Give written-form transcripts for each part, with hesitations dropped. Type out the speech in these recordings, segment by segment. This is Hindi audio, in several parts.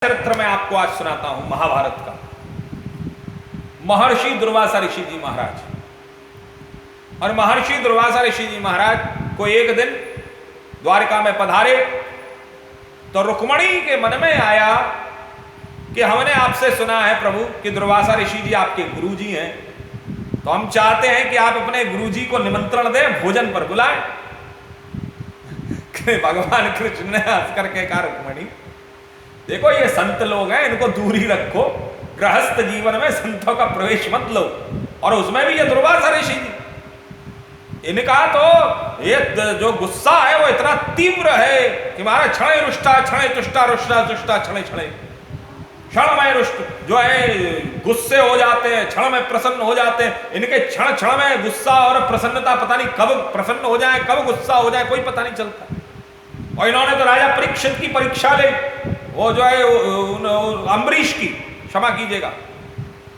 चरित्र मैं आपको आज सुनाता हूं महाभारत का। महर्षि दुर्वासा ऋषि जी महाराज और महर्षि दुर्वासा ऋषि जी महाराज को एक दिन द्वारिका में पधारे तो रुक्मणी के मन में आया कि हमने आपसे सुना है प्रभु कि दुर्वासा ऋषि जी आपके गुरु जी हैं, तो हम चाहते हैं कि आप अपने गुरु जी को निमंत्रण दें, भोजन पर बुलाएं। भगवान कृष्ण ने हंस करके कहा, रुक्मणी देखो ये संत लोग हैं, इनको दूर ही रखो, गृहस्थ जीवन में संतों का प्रवेश मत लो। और उसमें भी ये दुर्वासा ऋषि जी, इनका तो ये जो गुस्सा है वो इतना तीव्र है कि महाराज क्षण रुष्टा क्षण तुष्टा रुष्टा तुष्टा क्षण क्षण क्षण में रुष्ट जो है गुस्से हो जाते हैं, क्षण में प्रसन्न हो जाते हैं। इनके क्षण क्षण में गुस्सा और प्रसन्नता पता नहीं कब प्रसन्न हो जाए कब गुस्सा हो जाए कोई पता नहीं चलता। और इन्होंने तो राजा परीक्षित की परीक्षा ली, वो जो है अम्बरीश की, क्षमा कीजिएगा,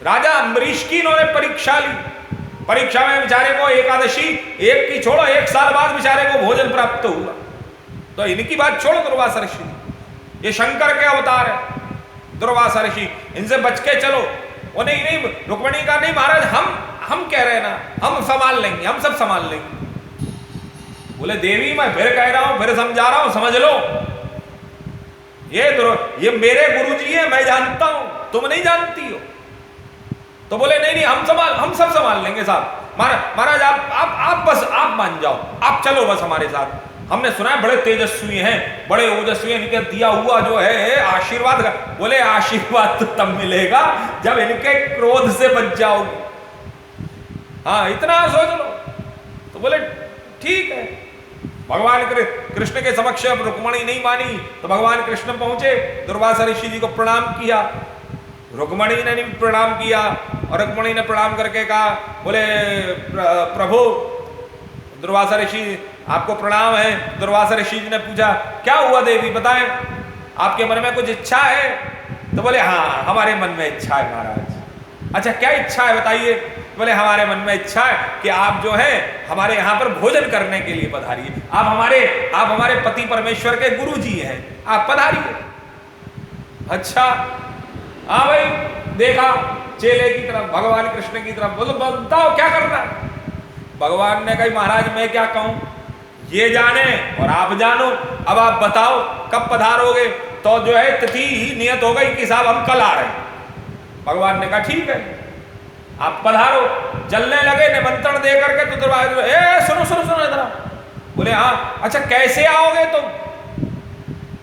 राजा अम्बरीश की इन्होंने परीक्षा ली। परीक्षा में बेचारे को एकादशी एक की छोड़ो, एक साल बाद बेचारे को भोजन प्राप्त हुआ। तो इनकी बात छोड़ो, दुर्वासा ऋषि ये शंकर के अवतार है। दुर्वासा ऋषि इनसे बच के चलो। वो नहीं रुक्मणी का नहीं महाराज, हम कह रहे हैं ना, हम संभाल लेंगे, हम सब संभाल लेंगे। बोले देवी मैं फिर कह रहा हूं, फिर समझा रहा हूं, समझ लो ये मेरे गुरुजी है, मैं जानता हूं, तुम नहीं जानती हो। तो बोले नहीं हम सब संभाल लेंगे साहब। महाराज आप बस आप मान जाओ, आप चलो बस हमारे साथ। हमने सुना है बड़े तेजस्वी हैं, बड़े ओजस्वी, इनके दिया हुआ जो है आशीर्वाद। बोले आशीर्वाद तो तब मिलेगा जब इनके क्रोध से बच जाओगे। हाँ इतना सोच लो। तो बोले ठीक है। भगवान कृष्ण के समक्ष अब रुक्मणी नहीं मानी तो भगवान कृष्ण पहुंचे, दुर्वासा ऋषि जी को प्रणाम किया। रुक्मणी ने नहीं प्रणाम किया और रुक्मणी ने प्रणाम करके कहा, बोले प्रभु दुर्वासा ऋषि आपको प्रणाम है। दुर्वासा ऋषि जी ने पूछा क्या हुआ देवी बताएं, आपके मन में कुछ इच्छा है? तो बोले हाँ हमारे मन में इच्छा है महाराज। अच्छा क्या इच्छा है बताइए? बोले हमारे मन में इच्छा है कि आप जो है हमारे यहाँ पर भोजन करने के लिए पधारिए। आप हमारे पति परमेश्वर के गुरु जी हैं, आप पधारिए। अच्छा हाँ भाई, देखा चेले की तरफ, भगवान कृष्ण की तरफ, बोलो बताओ क्या करना है? भगवान ने कहा महाराज मैं क्या कहूं, ये जाने और आप जानो, अब आप बताओ कब पधारोगे? तो जो है तिथि ही नियत हो गई कि साहब हम कल आ रहे हैं। भगवान ने कहा ठीक है आप पधारो। चलने लगे निमंत्रण दे करके तो दरबार सुनो इधर। बोले हाँ अच्छा कैसे आओगे तुम?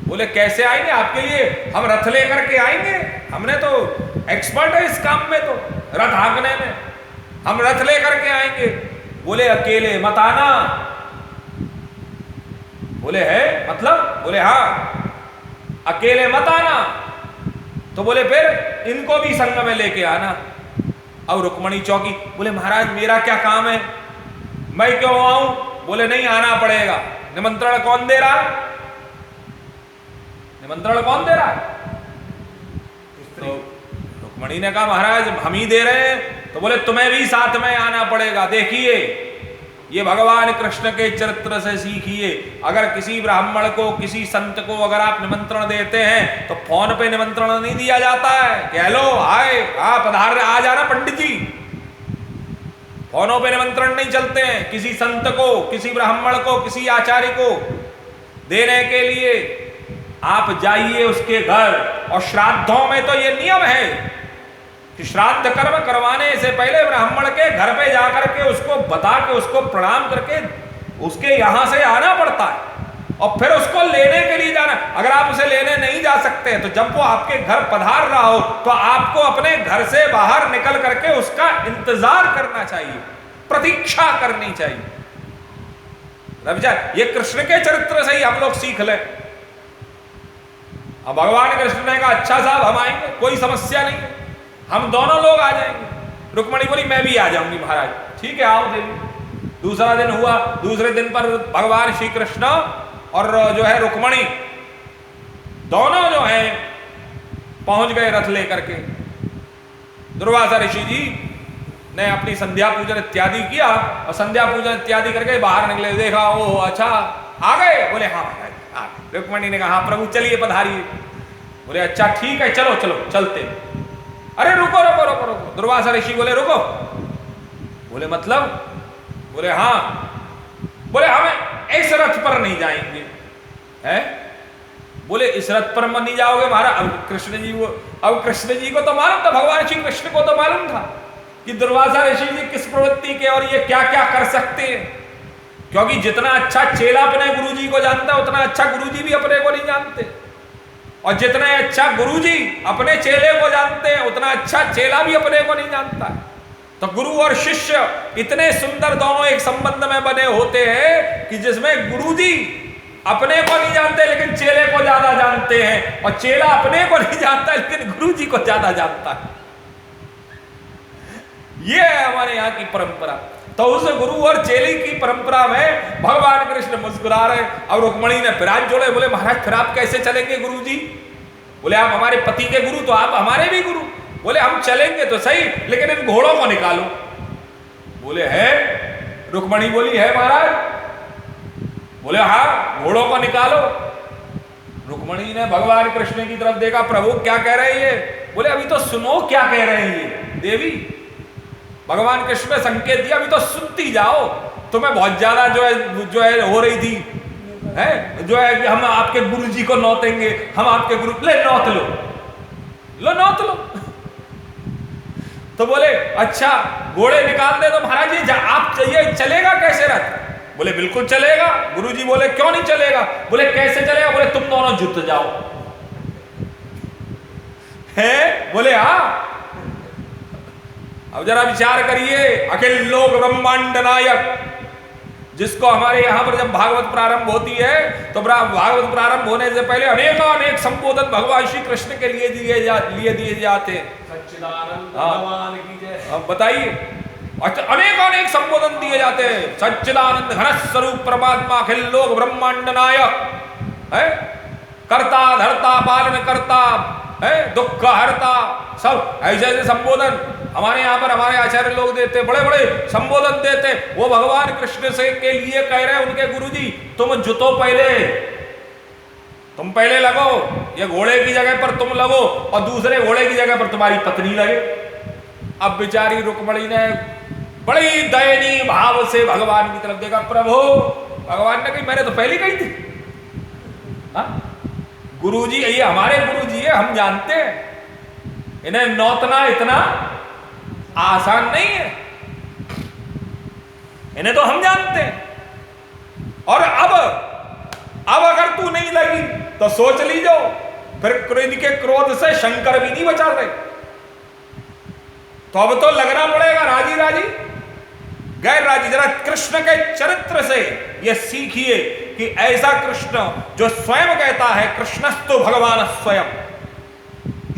बोले कैसे आएंगे, आपके लिए हम रथ लेकर के आएंगे, हमने तो एक्सपर्ट है इस काम में, तो रथ हाँकने में हम रथ लेकर के आएंगे। बोले अकेले मत आना। बोले है मतलब? बोले हाँ अकेले मत आना। तो बोले फिर इनको भी संग में लेके आना। अब रुक्मणी चौकी, बोले महाराज मेरा क्या काम है, मैं क्यों आऊं? बोले नहीं आना पड़ेगा। निमंत्रण कौन दे रहा है? निमंत्रण कौन दे रहा है? तो रुक्मणी ने कहा महाराज हम ही दे रहे हैं। तो बोले तुम्हें भी साथ में आना पड़ेगा। देखिए ये भगवान कृष्ण के चरित्र से सीखिए, अगर किसी ब्राह्मण को किसी संत को अगर आप निमंत्रण देते हैं तो फोन पे निमंत्रण नहीं दिया जाता है कि हेलो हाय आप पधार आ जाना पंडित जी। फोनों पे निमंत्रण नहीं चलते हैं। किसी संत को, किसी ब्राह्मण को, किसी आचार्य को देने के लिए आप जाइए उसके घर। और श्राद्धों में तो ये नियम है कि श्राद्ध कर्म करवाने से पहले ब्राह्मण के घर पे जाकर के उसको बता के उसको प्रणाम करके उसके यहां से आना पड़ता है और फिर उसको लेने के लिए जाना। अगर आप उसे लेने नहीं जा सकते तो जब वो आपके घर पधार रहा हो तो आपको अपने घर से बाहर निकल करके उसका इंतजार करना चाहिए, प्रतीक्षा करनी चाहिए। ये कृष्ण के चरित्र से ही हम लोग सीख लें। अब भगवान कृष्ण ने कहा अच्छा साहब हम आएंगे, कोई समस्या नहीं है, हम दोनों लोग आ जाएंगे। रुक्मणी बोली मैं भी आ जाऊंगी महाराज। ठीक है आओ देवी। दूसरा दिन हुआ। दूसरे दिन पर भगवान श्री कृष्ण और जो है रुक्मणी दोनों जो है पहुंच गए रथ लेकर के। दुर्वासा ऋषि जी ने अपनी संध्या पूजन इत्यादि किया और संध्या पूजन इत्यादि करके बाहर निकले। देखा ओ अच्छा आ गए? बोले हाँ महाराज आ गए। रुक्मणी ने कहा हाँ प्रभु चलिए पधारिए। बोले अच्छा ठीक है, चलो चलो चलते। अरे रुको रुको रुको रुको, दुर्वासा ऋषि बोले रुको। बोले मतलब? बोले हाँ। बोले हमें इस रथ पर नहीं जाएंगे। है? बोले इस रथ पर नहीं जाओगे महाराज? अब कृष्ण जी को तो मालूम था, भगवान श्री कृष्ण को तो मालूम था कि दुर्वासा ऋषि जी किस प्रवृत्ति के और ये क्या क्या कर सकते हैं, क्योंकि जितना अच्छा चेला अपने गुरुजी को जानता है उतना अच्छा गुरुजी भी अपने को नहीं जानते, और जितना अच्छा गुरुजी अपने चेले को जानते हैं उतना अच्छा चेला भी अपने को नहीं जानता है। तो गुरु और शिष्य इतने सुंदर दोनों एक संबंध में बने होते हैं कि जिसमें गुरुजी अपने को नहीं जानते लेकिन चेले को ज्यादा जानते हैं, और चेला अपने को नहीं जानता लेकिन गुरुजी को ज्यादा जानता है। ये है हमारे यहाँ की परंपरा। तो उस गुरु और चेली की परंपरा में भगवान कृष्ण मुस्कुरा रहे। अब रुक्मणी ने फिर हाथ जोड़े, बोले महाराज फिर आप कैसे चलेंगे गुरुजी? बोले आप हमारे पति के गुरु तो आप हमारे भी गुरु। बोले हम चलेंगे तो सही, लेकिन इन घोड़ों को निकालो। बोले है? रुक्मणी बोली है महाराज। बोले हाँ घोड़ों को निकालो। रुक्मणी ने भगवान कृष्ण की तरफ देखा, प्रभु क्या कह रहे हैं ये? बोले अभी तो सुनो क्या कह रहे हैं ये देवी। भगवान कृष्ण ने संकेत दिया, अभी तो सुनती जाओ। तुम्हें बहुत ज्यादा जो है हो रही थी, है जो है कि हम आपके गुरुजी को नौतेंगे, हम आपके गुरु, ले नौत लो नौत लो। तो बोले अच्छा घोड़े निकाल दे तो महाराज जी आप चाहिए, चलेगा कैसे रथ? बोले बिल्कुल चलेगा। गुरुजी बोले क्यों नहीं चलेगा? बोले कैसे चलेगा? बोले तुम दोनों जुट जाओ। है? बोले हाँ। अब जरा विचार करिए, अखिल लोक ब्रह्मांड नायक, जिसको हमारे यहां पर जब भागवत प्रारंभ होती है तो भागवत प्रारंभ होने से पहले अनेक संबोधन भगवान श्री कृष्ण के लिए दिए जाते हैं। सच्चिदानंद भगवान की जय। अब बताइए, अनेक संबोधन दिए जाते हैं। सच्चिदानंद घन स्वरूप परमात्मा, अखिल लोक ब्रह्मांड नायक, है कर्ता धर्ता पालन करता, है दुख हरता, सब ऐसे ऐसे संबोधन हमारे यहाँ पर हमारे आचार्य लोग देते, बड़े बड़े संबोधन देते। वो भगवान कृष्ण से के लिए कह रहे हैं उनके गुरुजी, तुम जुतो पहले, तुम पहले लगो, ये घोड़े की जगह पर तुम लगो और दूसरे घोड़े की जगह पर तुम्हारी पत्नी लगे। अब बेचारी रुक्मणी ने बड़ी दयनीय भाव से भगवान की तरफ देखा। प्रभु, भगवान ने कही मैंने तो पहले कही थी। गुरुजी ये हमारे गुरुजी है, हम जानते हैं, इन्हें नौतना इतना आसान नहीं है, इन्हें तो हम जानते हैं। और अब अगर तू नहीं लगी तो सोच लीजो, फिर के क्रोध से शंकर भी नहीं बचा रहे। तो अब तो लगना पड़ेगा राजी राजी गैर राजी। जरा कृष्ण के चरित्र से यह सीखिए कि ऐसा कृष्ण जो स्वयं कहता है कृष्णस्तु भगवान स्वयं।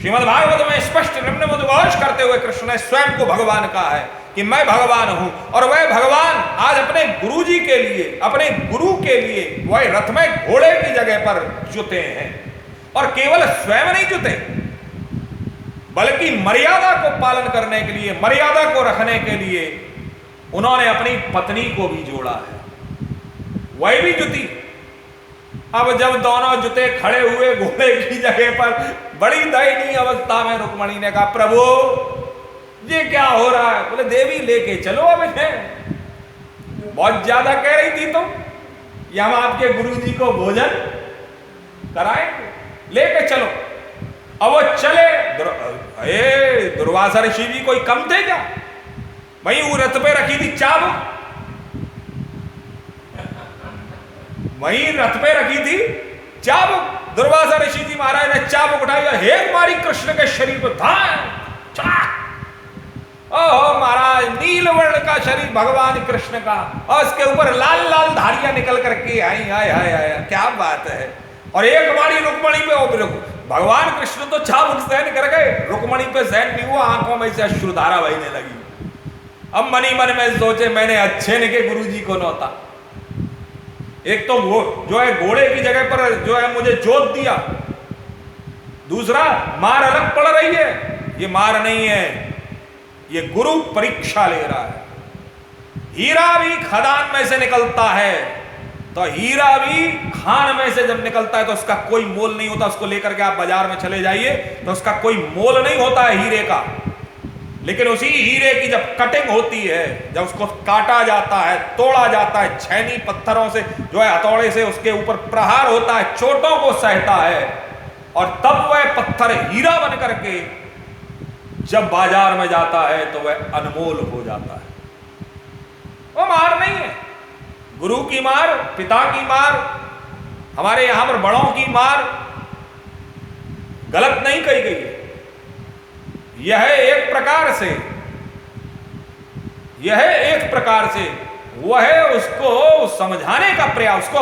श्रीमद् भागवत में स्पष्ट निम्नमुद्घोष करते हुए कृष्ण ने स्वयं को भगवान कहा है कि मैं भगवान हूं, और वह भगवान आज अपने गुरुजी के लिए, अपने गुरु के लिए वह रथ में घोड़े की जगह पर जुते हैं। और केवल स्वयं नहीं जुते, बल्कि मर्यादा को पालन करने के लिए, मर्यादा को रखने के लिए उन्होंने अपनी पत्नी को भी जोड़ा है, वह भी जुती। अब जब दोनों जुते खड़े हुए घोड़े की जगह पर, बड़ी दयनीय अवस्था में रुक्मणी ने कहा, प्रभु ये क्या हो रहा है? बोले देवी लेके चलो अब इन्हें, बहुत ज्यादा कह रही थी तुम, या हम आपके गुरुजी को भोजन कराएंगे, लेके चलो। अब वो चले। दुर्वासा ऋषि भी कोई कम थे क्या? वही वो रथ पे रखी थी चाबुक, वही रथ पे रखी थी चाबुक। दुर्वासा ऋषि जी महाराज ने चाबुक उठाई, हे मारी कृष्ण के शरीर पर था। ओहो महाराज, नील वर्ण का शरीर भगवान कृष्ण का, और उसके ऊपर लाल लाल धारियां निकल करके आई। हाय हाय हाय, क्या बात है। और एक मारी रुक्मणी पे, भगवान कृष्ण तो चाबुक सहन कर गए, रुक्मणी पे सहन नहीं हुआ, आंखों में से अश्रुधारा बहने लगी। अब मनी मन में सोचे मैंने अच्छे ने के गुरुजी को नौता। एक तो वो जो है घोड़े की जगह पर जो है मुझे जोत दिया, दूसरा मार अलग पड़ रही है। ये मार नहीं है, ये गुरु परीक्षा ले रहा है। हीरा भी खदान में से निकलता है, तो हीरा भी खान में से जब निकलता है तो उसका कोई मोल नहीं होता। उसको लेकर के आप बाजार में चले जाइए तो उसका कोई मोल नहीं होता है हीरे का। लेकिन उसी हीरे की जब कटिंग होती है, जब उसको काटा जाता है, तोड़ा जाता है, छेनी पत्थरों से जो है हथौड़े से उसके ऊपर प्रहार होता है, चोटों को सहता है, और तब वह पत्थर हीरा बन करके जब बाजार में जाता है तो वह अनमोल हो जाता है। वो मार नहीं है, गुरु की मार, पिता की मार, हमारे यहां पर बड़ों की मार गलत नहीं कही गई है। यह एक प्रकार से वह उसको समझाने का प्रयास, उसको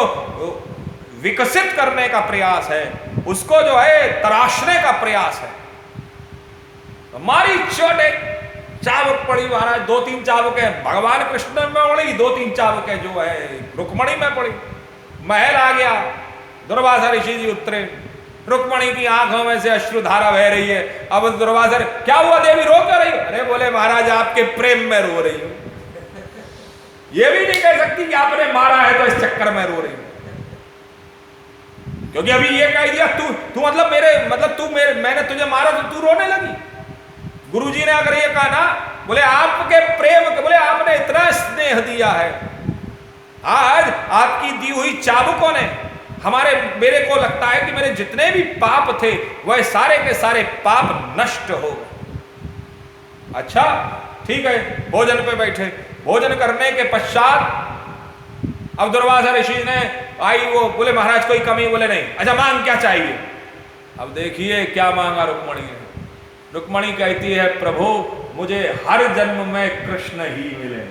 विकसित करने का प्रयास है, उसको जो है तराशने का प्रयास है। हमारी चोट एक चाबुक पड़ी महाराज, 2-3 चाबुकें भगवान कृष्ण में पड़ी, 2-3 चाबुकें जो है रुक्मणी में पड़ी। महल आ गया, दुर्वासा ऋषि जी उतरे, रुक्मणी की आंखों में से अश्रुधारा बह रही है। अब दुर्वासा, क्या हुआ देवी, रो क्यों रही? अरे बोले महाराज आपके प्रेम में रो रही हूं। ये भी नहीं कह सकती कि आपने मारा है तो इस चक्कर में रो रही हूं, क्योंकि अभी ये कह दिया तू मतलब मैंने तुझे मारा तो तू रोने लगी। गुरुजी ने अगर ये कहा ना, बोले आपके प्रेम, बोले आपने इतना स्नेह दिया है, आज आपकी दी हुई चाबुकों ने मेरे को लगता है कि मेरे जितने भी पाप थे वह सारे के सारे पाप नष्ट हो गए। अच्छा ठीक है, भोजन पे बैठे, भोजन करने के पश्चात अब दुर्वासा ऋषि ने आई, वो बोले महाराज कोई कमी? बोले नहीं। अच्छा मांग क्या चाहिए? अब देखिए क्या मांगा रुक्मणी ने। रुक्मणी कहती है, प्रभु मुझे हर जन्म में कृष्ण ही मिले,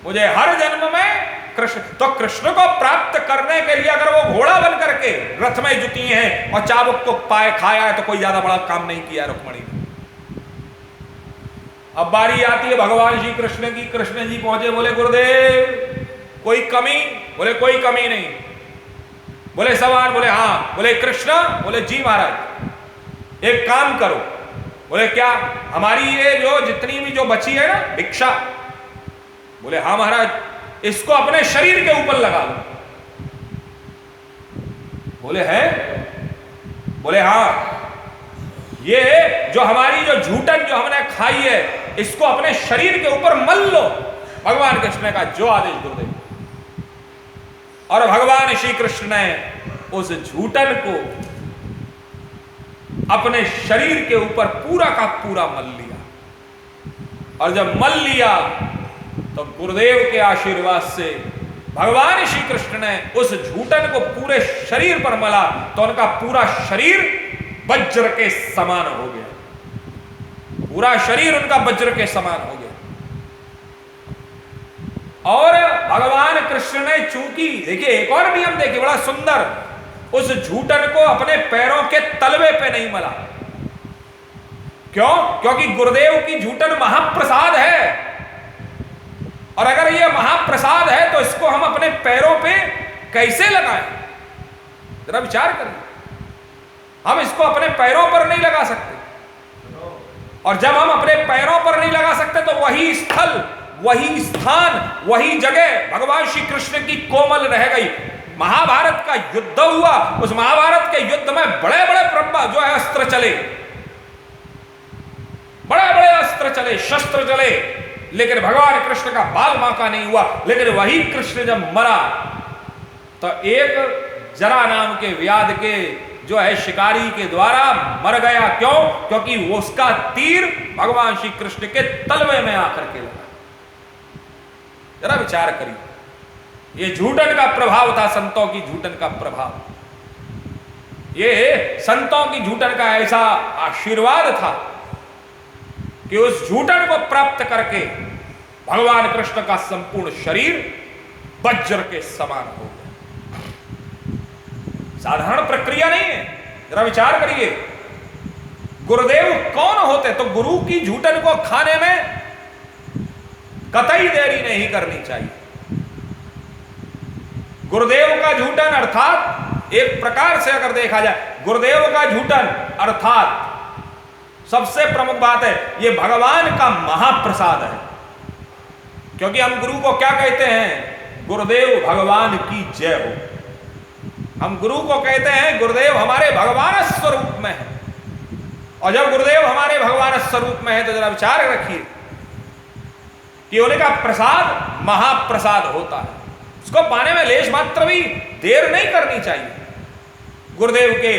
मुझे हर जन्म में कृष्ण। तो कृष्ण को प्राप्त करने के लिए अगर वो घोड़ा बन करके रथ में जुटी हैं और चाबुक को पाए खाया है तो कोई ज्यादा बड़ा काम नहीं किया रुक्मणी ने। अब बारी आती है भगवान श्री कृष्ण की। कृष्ण जी पहुंचे, बोले गुरुदेव कोई कमी? बोले कोई कमी नहीं। बोले सवाल? बोले हाँ। बोले कृष्ण? बोले जी महाराज, एक काम करो। बोले क्या? हमारी ये जो जितनी भी जो बची है ना भिक्षा, बोले हाँ महाराज, इसको अपने शरीर के ऊपर लगा लो। बोले है? बोले हाँ, ये जो हमारी जो झूठन जो हमने खाई है इसको अपने शरीर के ऊपर मल लो। भगवान कृष्ण का जो आदेश गुरुदेव। और भगवान श्री कृष्ण ने उस झूठन को अपने शरीर के ऊपर पूरा का पूरा मल लिया। और जब मल लिया तो गुरुदेव के आशीर्वाद से भगवान श्री कृष्ण ने उस झूठन को पूरे शरीर पर मला तो उनका पूरा शरीर वज्र के समान हो गया। पूरा शरीर उनका वज्र के समान हो गया। और भगवान कृष्ण ने चूंकि, देखिए एक और नियम देखिए बड़ा सुंदर, उस झूठन को अपने पैरों के तलवे पे नहीं मला। क्यों? क्योंकि गुरुदेव की झूठन महाप्रसाद है, और अगर यह महाप्रसाद है तो इसको हम अपने पैरों पे कैसे लगाएं? जरा विचार करें। हम इसको अपने पैरों पर नहीं लगा सकते, और जब हम अपने पैरों पर नहीं लगा सकते तो वही स्थल, वही स्थान, वही जगह भगवान श्री कृष्ण की कोमल रह गई। महाभारत का युद्ध हुआ, उस महाभारत के युद्ध में बड़े बड़े ब्रह्मा जो है अस्त्र चले, बड़े बड़े अस्त्र चले, शस्त्र चले, लेकिन भगवान कृष्ण का बाल बांका नहीं हुआ। लेकिन वही कृष्ण जब मरा तो एक जरा नाम के व्याध के जो है शिकारी के द्वारा मर गया। क्यों? क्योंकि वो उसका तीर भगवान श्री कृष्ण के तलवे में आकर के लगा। जरा विचार करिए, ये झूठन का प्रभाव था, संतों की झूठन का प्रभाव। ये संतों की झूठन का ऐसा आशीर्वाद था कि उस झूठन को प्राप्त करके भगवान कृष्ण का संपूर्ण शरीर वज्र के समान हो गया। साधारण प्रक्रिया नहीं है। जरा विचार करिए, गुरुदेव कौन होते? तो गुरु की झूठन को खाने में कतई देरी नहीं करनी चाहिए। गुरुदेव का झूठन अर्थात एक प्रकार से अगर देखा जाए, गुरुदेव का झूठन अर्थात सबसे प्रमुख बात है, ये भगवान का महाप्रसाद है। क्योंकि हम गुरु को क्या कहते हैं? गुरुदेव भगवान की जय हो। हम गुरु को कहते हैं गुरुदेव हमारे भगवान स्वरूप में है, और जब गुरुदेव हमारे भगवान स्वरूप में है तो जरा विचार रखिए कि उनका प्रसाद महाप्रसाद होता है, उसको पाने में लेश मात्र भी देर नहीं करनी चाहिए। गुरुदेव के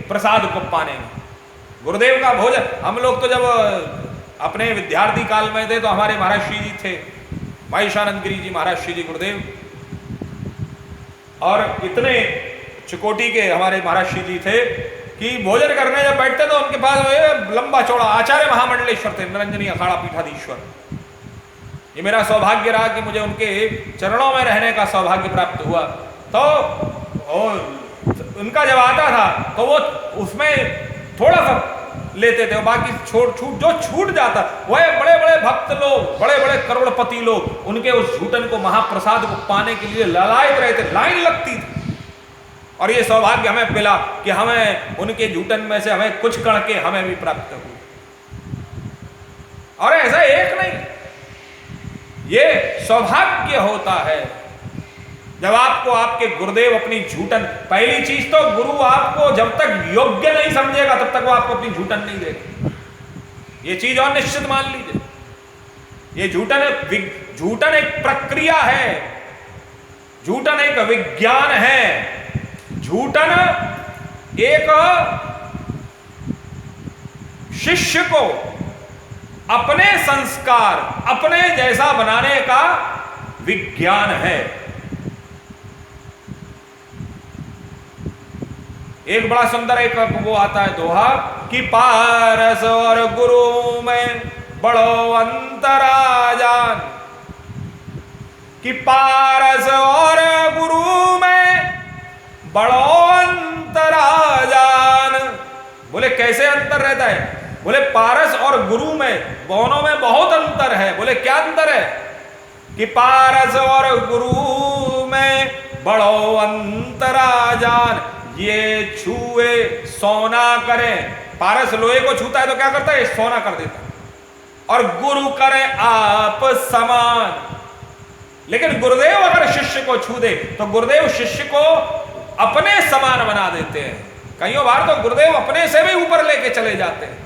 प्रसाद को पाने में, गुरुदेव का भोजन, हम लोग तो जब अपने विद्यार्थी काल में थे तो हमारे महाराज श्री जी थे, महेशानंद गिरी जी महाराज श्री जी गुरुदेव, और इतने चुकोटी के हमारे महाराज श्री जी थे कि भोजन करने जब बैठते तो उनके पास लंबा चौड़ा आचार्य महामंडलेश्वर थे, निरंजनी अखाड़ा पीठाधीश्वर। ये मेरा सौभाग्य रहा कि मुझे उनके चरणों में रहने का सौभाग्य प्राप्त हुआ। तो उनका जब आता था तो वो उसमें थोड़ा सा लेते थे, बाकी जो छूट जाता वह बड़े बड़े भक्त लोग, बड़े बड़े करोड़पति लोग उनके उस झूठन को महाप्रसाद को पाने के लिए ललायत रहे थे, लाइन लगती थी। और ये सौभाग्य हमें मिला कि हमें उनके झूठन में से हमें कुछ कण के हमें भी प्राप्त हुए। और ऐसा एक नहीं, ये सौभाग्य होता है जब आपको आपके गुरुदेव अपनी झूठन, पहली चीज तो गुरु आपको जब तक योग्य नहीं समझेगा तब तक वो आपको अपनी झूठन नहीं देगा, ये चीज और निश्चित मान लीजिए। ये झूठन एक प्रक्रिया है, झूठन एक विज्ञान है, झूठन एक शिष्य को अपने संस्कार अपने जैसा बनाने का विज्ञान है। एक बड़ा सुंदर एक वो आता है दोहा कि पारस और गुरु में बड़ो अंतरा जान, कि पारस और गुरु में बड़ो अंतरा जान। बोले कैसे अंतर रहता है? बोले पारस और गुरु में, दोनों में बहुत अंतर है। बोले क्या अंतर है? कि पारस और गुरु में बड़ो अंतरा जान, ये छुए सोना करे। पारस लोहे को छूता है तो क्या करता है? सोना कर देता है। और गुरु करे आप समान। लेकिन गुरुदेव अगर शिष्य को छू दे तो गुरुदेव शिष्य को अपने समान बना देते हैं। कईयों बार तो गुरुदेव अपने से भी ऊपर लेके चले जाते हैं।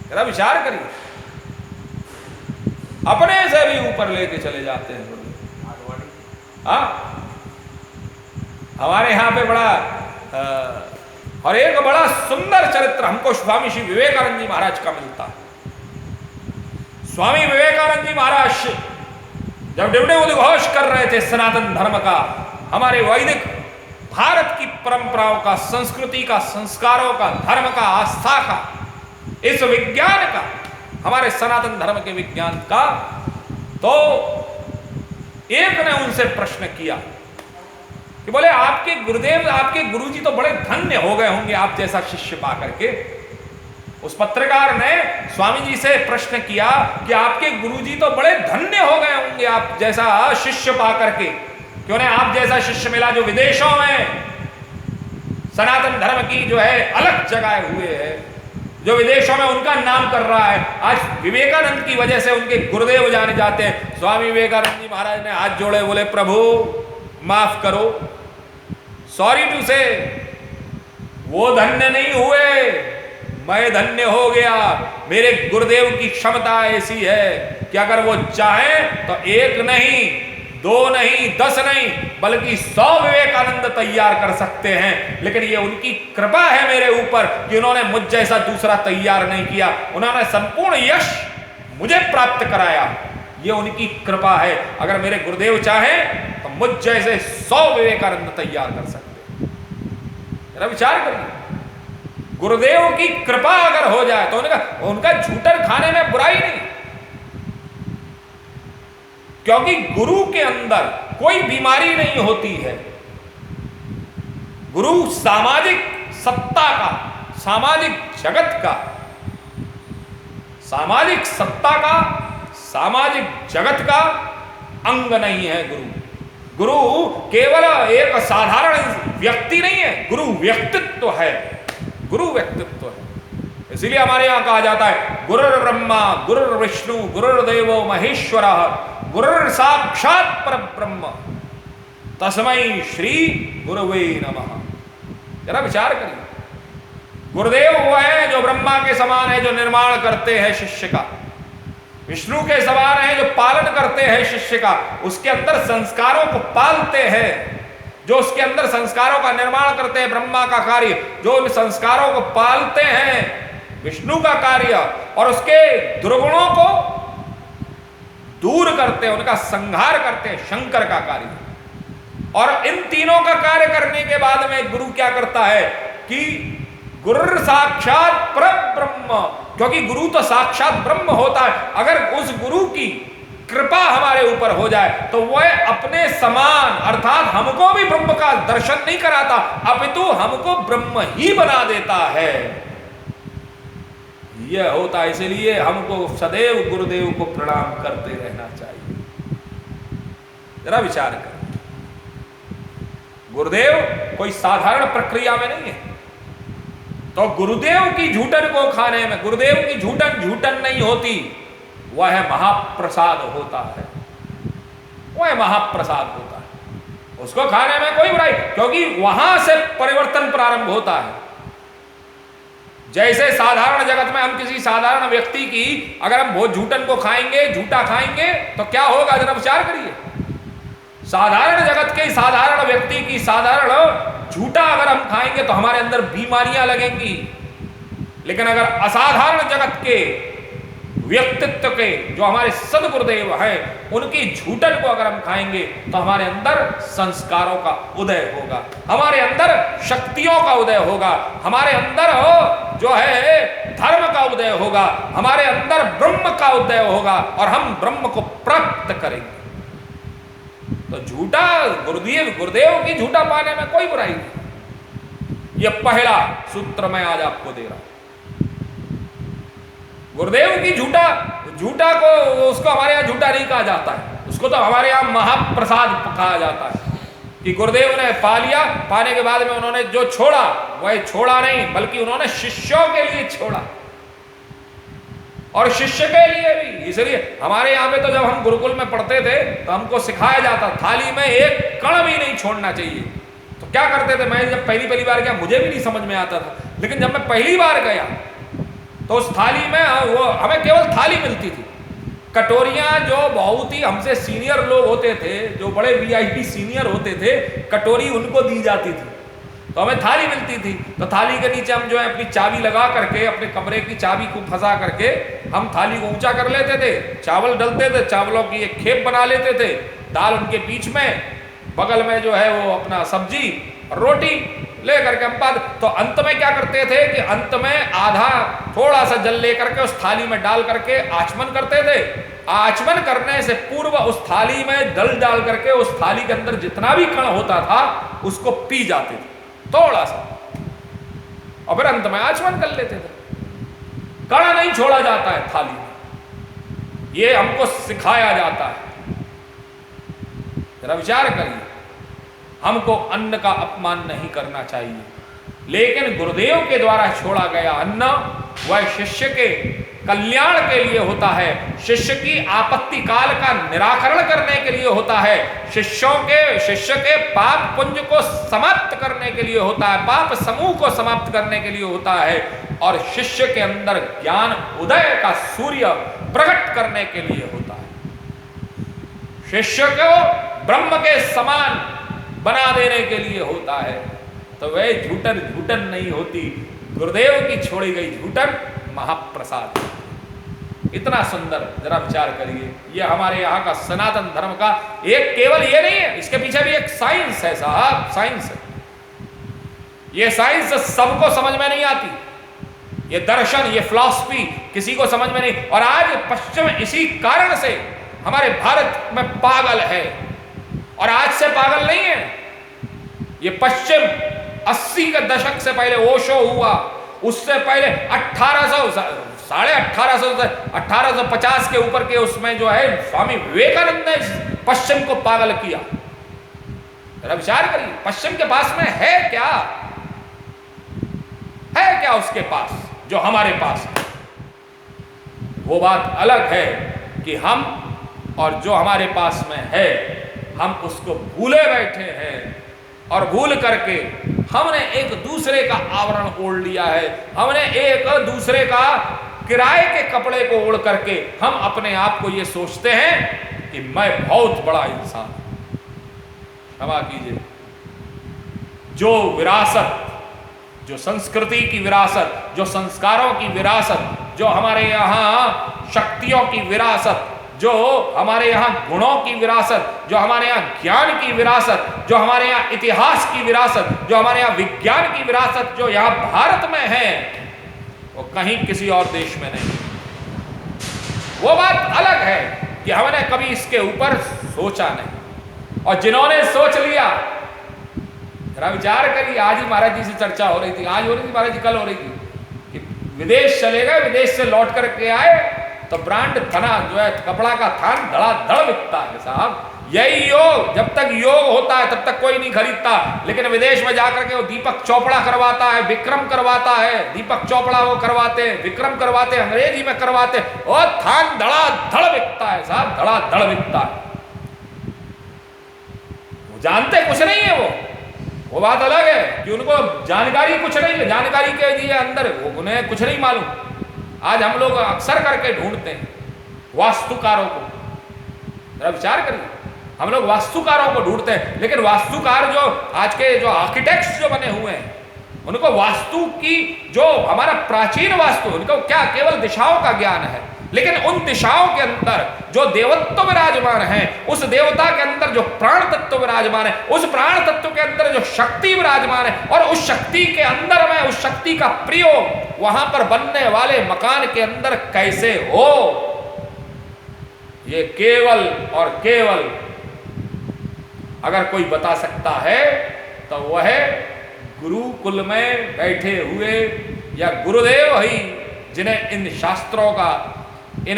जरा विचार करिए, अपने से भी ऊपर लेके चले जाते हैं गुरुदेव। हाँ, हमारे यहाँ पे बड़ा और एक बड़ा सुंदर चरित्र हमको स्वामी श्री विवेकानंद जी महाराज का मिलता है। स्वामी विवेकानंद जी महाराज जब डिवडे उद्घोष कर रहे थे सनातन धर्म का, हमारे वैदिक भारत की परंपराओं का, संस्कृति का, संस्कारों का, धर्म का, आस्था का, इस विज्ञान का, हमारे सनातन धर्म के विज्ञान का, तो एक ने उनसे प्रश्न किया कि बोले आपके गुरुदेव, आपके गुरुजी तो बड़े धन्य हो गए होंगे आप जैसा शिष्य पा करके। उस पत्रकार ने स्वामी जी से प्रश्न किया कि आपके गुरुजी तो बड़े धन्य हो गए होंगे आप जैसा शिष्य पा करके, क्यों ने आप जैसा शिष्य मिला जो विदेशों में सनातन धर्म की जो है अलग जगाए हुए है, जो विदेशों में उनका नाम कर रहा है। आज विवेकानंद की वजह से उनके गुरुदेव जाने जाते हैं। स्वामी विवेकानंद जी महाराज ने हाथ जोड़े, बोले प्रभु माफ करो, सॉरी टू से, वो धन्य नहीं हुए, मैं धन्य हो गया। मेरे गुरुदेव की क्षमता ऐसी है कि अगर वो चाहें तो एक नहीं, दो नहीं, 10 नहीं, बल्कि 100 विवेकानंद तैयार कर सकते हैं। लेकिन ये उनकी कृपा है मेरे ऊपर कि उन्होंने मुझ जैसा दूसरा तैयार नहीं किया, उन्होंने संपूर्ण यश मुझे प्राप्त कराया। ये उनकी कृपा है। अगर मेरे गुरुदेव चाहें तो मुझ जैसे 100 विवेकानंद तैयार कर सकते हैं। जरा विचार करिए, गुरुदेव की कृपा अगर हो जाए तो उनका झूठन खाने में बुराई नहीं, क्योंकि गुरु के अंदर कोई बीमारी नहीं होती है। गुरु सामाजिक सत्ता का, सामाजिक जगत का, सामाजिक सत्ता का, सामाजिक जगत का अंग नहीं है। गुरु केवल एक साधारण व्यक्ति नहीं है, गुरु व्यक्तित्व है। गुरु व्यक्तित्व है। इसीलिए हमारे यहां कहा जाता है गुरुर्ब्रह्मा गुरुर्विष्णु गुरुर्देवो महेश्वरः गुरुर् साक्षात परब्रह्म तस्मै श्री गुरुवे नमः। जरा विचार करिए, गुरुदेव वो है जो ब्रह्मा के समान है, जो निर्माण करते हैं शिष्य का, विष्णु के समान है जो पालन करते हैं शिष्य का, उसके अंदर संस्कारों को पालते हैं, जो उसके अंदर संस्कारों का निर्माण करते हैं, ब्रह्मा का कार्य, जो उन संस्कारों को पालते हैं विष्णु का कार्य, और उसके दुर्गुणों को दूर करते हैं, उनका संहार करते हैं शंकर का कार्य। और इन तीनों का कार्य करने के बाद में गुरु क्या करता है कि गुरु साक्षात परब्रह्म, क्योंकि गुरु तो साक्षात ब्रह्म होता है। अगर उस गुरु की कृपा हमारे ऊपर हो जाए तो वह अपने समान अर्थात हमको भी ब्रह्म का दर्शन नहीं कराता, अपितु हमको ब्रह्म ही बना देता है। यह होता है, इसलिए हमको सदैव गुरुदेव को प्रणाम करते रहना चाहिए। जरा विचार करें, गुरुदेव कोई साधारण प्रक्रिया में नहीं है। तो गुरुदेव की झूठन को खाने में, गुरुदेव की झूठन नहीं होती, वह महाप्रसाद होता है, वह महाप्रसाद होता है। उसको खाने में कोई बुराई, क्योंकि वहां से परिवर्तन प्रारंभ होता है। जैसे साधारण जगत में हम किसी साधारण व्यक्ति की अगर हम बहुत झूठन को खाएंगे, झूठा खाएंगे, तो क्या होगा जरा विचार करिए। साधारण जगत के साधारण व्यक्ति की साधारण झूठा अगर हम खाएंगे तो हमारे अंदर बीमारियां लगेंगी, लेकिन अगर असाधारण जगत के व्यक्तित्व के जो हमारे सदगुरुदेव हैं उनकी झूठन को अगर हम खाएंगे तो हमारे अंदर संस्कारों का उदय होगा, हमारे अंदर शक्तियों का उदय होगा, हमारे अंदर जो है धर्म का उदय होगा, हमारे अंदर ब्रह्म का उदय होगा और हम ब्रह्म को प्राप्त करेंगे। तो झूठा गुरुदेव की झूठा पाने में कोई बुराई नहीं। यह पहला सूत्र मैं आज आपको दे रहा हूं। गुरुदेव की झूठा को उसको हमारे यहाँ झूठा नहीं कहा जाता है, उसको तो हमारे यहाँ महाप्रसाद कहा जाता है कि गुरुदेव ने पा लिया, पाने के बाद में उन्होंने जो छोड़ा वह छोड़ा नहीं, बल्कि उन्होंने शिष्यों के लिए छोड़ा और शिष्य के लिए भी। इसलिए हमारे यहाँ पे तो जब हम गुरुकुल में पढ़ते थे तो हमको सिखाया जाता थाली में एक कण भी नहीं छोड़ना चाहिए। तो क्या करते थे, मैं जब पहली बार गया मुझे भी नहीं समझ में आता था, लेकिन जब मैं पहली बार गया तो उस थाली में वो हमें केवल थाली मिलती थी। कटोरियां जो बहुत ही हमसे सीनियर लोग होते थे, जो बड़े वीआईपी सीनियर होते थे, कटोरी उनको दी जाती थी, तो हमें थाली मिलती थी। तो थाली के नीचे हम जो है अपनी चाबी लगा करके, अपने कमरे की चाबी को फंसा करके हम थाली को ऊंचा कर लेते थे, चावल डलते थे, चावलों की एक खेप बना लेते थे, दाल उनके बीच में, बगल में जो है वो अपना सब्जी और रोटी ले करके हम तो अंत में क्या करते थे कि अंत में आधा थोड़ा सा जल लेकर के उस थाली में डाल करके आचमन करते थे। आचमन करने से पूर्व उस थाली में जल डाल करके उस थाली के अंदर जितना भी कण होता था उसको पी जाते थे थोड़ा सा, और फिर अंत में आचमन कर लेते थे। कण नहीं छोड़ा जाता है थाली में, ये हमको सिखाया जाता है। जरा विचार करिए, हमको अन्न का अपमान नहीं करना चाहिए, लेकिन गुरुदेव के द्वारा छोड़ा गया अन्न वह शिष्य के कल्याण के लिए होता है, शिष्य की आपत्ति काल का निराकरण करने के लिए होता है, शिष्य के पाप पुंज को समाप्त करने के लिए होता है, पाप समूह को समाप्त करने के लिए होता है, और शिष्य के अंदर ज्ञान उदय का सूर्य प्रकट करने के लिए होता है। शिष्य को ब्रह्म के समान बना देने के लिए होता है। तो वह झूठन नहीं होती, गुरुदेव की छोड़ी गई झूठन महाप्रसाद। इतना सुंदर, जरा विचार करिए, यह हमारे यहाँ का सनातन धर्म का एक केवल ये नहीं है, इसके पीछे भी एक साइंस है साहब, साइंस है। ये साइंस सबको समझ में नहीं आती, ये दर्शन, ये फिलॉसफी किसी को समझ में नहीं। और आज पश्चिम इसी कारण से हमारे भारत में पागल है, और आज से पागल नहीं है, ये पश्चिम 80 के दशक से पहले ओशो हुआ, उससे पहले 1850 के ऊपर के उसमें जो है स्वामी विवेकानंद ने पश्चिम को पागल किया। जरा विचार करिए, पश्चिम के पास में है क्या, है क्या उसके पास जो हमारे पास है? वो बात अलग है कि हम और जो हमारे पास में है हम उसको भूले बैठे हैं, और भूल करके हमने एक दूसरे का आवरण ओढ़ लिया है, हमने एक दूसरे का किराए के कपड़े को ओढ़ करके हम अपने आप को ये सोचते हैं कि मैं बहुत बड़ा इंसान। क्षमा कीजिए, जो विरासत, जो संस्कृति की विरासत, जो संस्कारों की विरासत, जो हमारे यहाँ शक्तियों की विरासत, जो हमारे यहाँ गुणों की विरासत, जो हमारे यहाँ ज्ञान की विरासत, जो हमारे यहाँ इतिहास की विरासत, जो हमारे यहाँ विज्ञान की विरासत जो यहाँ भारत में है, वो कहीं किसी और देश में नहीं। वो बात अलग है कि हमने कभी इसके ऊपर सोचा नहीं, और जिन्होंने सोच लिया, जरा विचार करिए। आज ही महाराज जी से चर्चा हो रही थी, आज हो रही थी महाराज जी, कल हो रही थी कि विदेश चले गए, विदेश से लौट करके आए तो ब्रांड थना जो है कपड़ा का थान धड़ाधड़ बिकता है साहब। यही योग, जब तक योग होता है तब तक कोई नहीं खरीदता, लेकिन विदेश में जाकर के वो दीपक चोपड़ा करवाता है, विक्रम करवाता है, दीपक चोपड़ा वो करवाते, विक्रम करवाते, अंग्रेजी में करवाते, और थान धड़ाधड़ बिकता है साहब, धड़ाधड़ बिकता है। वो जानते कुछ नहीं है, वो बात अलग है कि उनको जानकारी कुछ नहीं है, जानकारी के लिए अंदर उन्हें कुछ नहीं मालूम। आज हम लोग अक्सर करके ढूंढते हैं वास्तुकारों को, जरा विचार करिए, हम लोग वास्तुकारों को ढूंढते हैं, लेकिन वास्तुकार जो आज के जो आर्किटेक्ट्स जो बने हुए हैं, उनको वास्तु की जो हमारा प्राचीन वास्तु, उनको क्या केवल दिशाओं का ज्ञान है, लेकिन उन दिशाओं के अंदर जो देवत्व विराजमान है, उस देवता के अंदर जो प्राण तत्व विराजमान है, उस प्राण तत्व के अंदर जो शक्ति विराजमान है, और उस शक्ति के अंदर में उस शक्ति का प्रयोग वहां पर बनने वाले मकान के अंदर कैसे हो, ये केवल और केवल अगर कोई बता सकता है तो वह गुरुकुल में बैठे हुए या गुरुदेव ही, जिन्हें इन शास्त्रों का, इन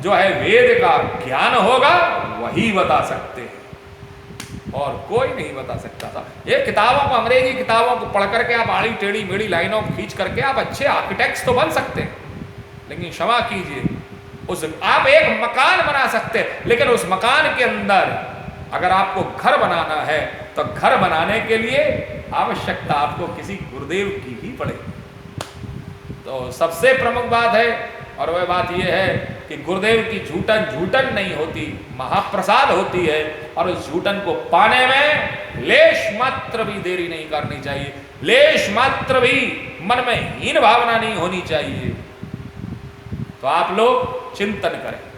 जो है वेद का ज्ञान होगा, वही बता सकते हैं, और कोई नहीं बता सकता था। ये किताबों को, अंग्रेजी किताबों को पढ़ करके आप आड़ी टेढ़ी मेढ़ी लाइनों को खींच करके आप अच्छे आर्किटेक्ट्स तो बन सकते हैं, लेकिन क्षमा कीजिए, उस आप एक मकान बना सकते हैं, लेकिन उस मकान के अंदर अगर आपको घर बनाना है तो घर बनाने के लिए आवश्यकता आपको किसी गुरुदेव की ही पड़ेगी। तो सबसे प्रमुख बात है, और वह बात यह है कि गुरुदेव की झूठन नहीं होती, महाप्रसाद होती है, और उस झूठन को पाने में लेश मात्र भी देरी नहीं करनी चाहिए, लेश मात्र भी मन में हीन भावना नहीं होनी चाहिए। तो आप लोग चिंतन करें।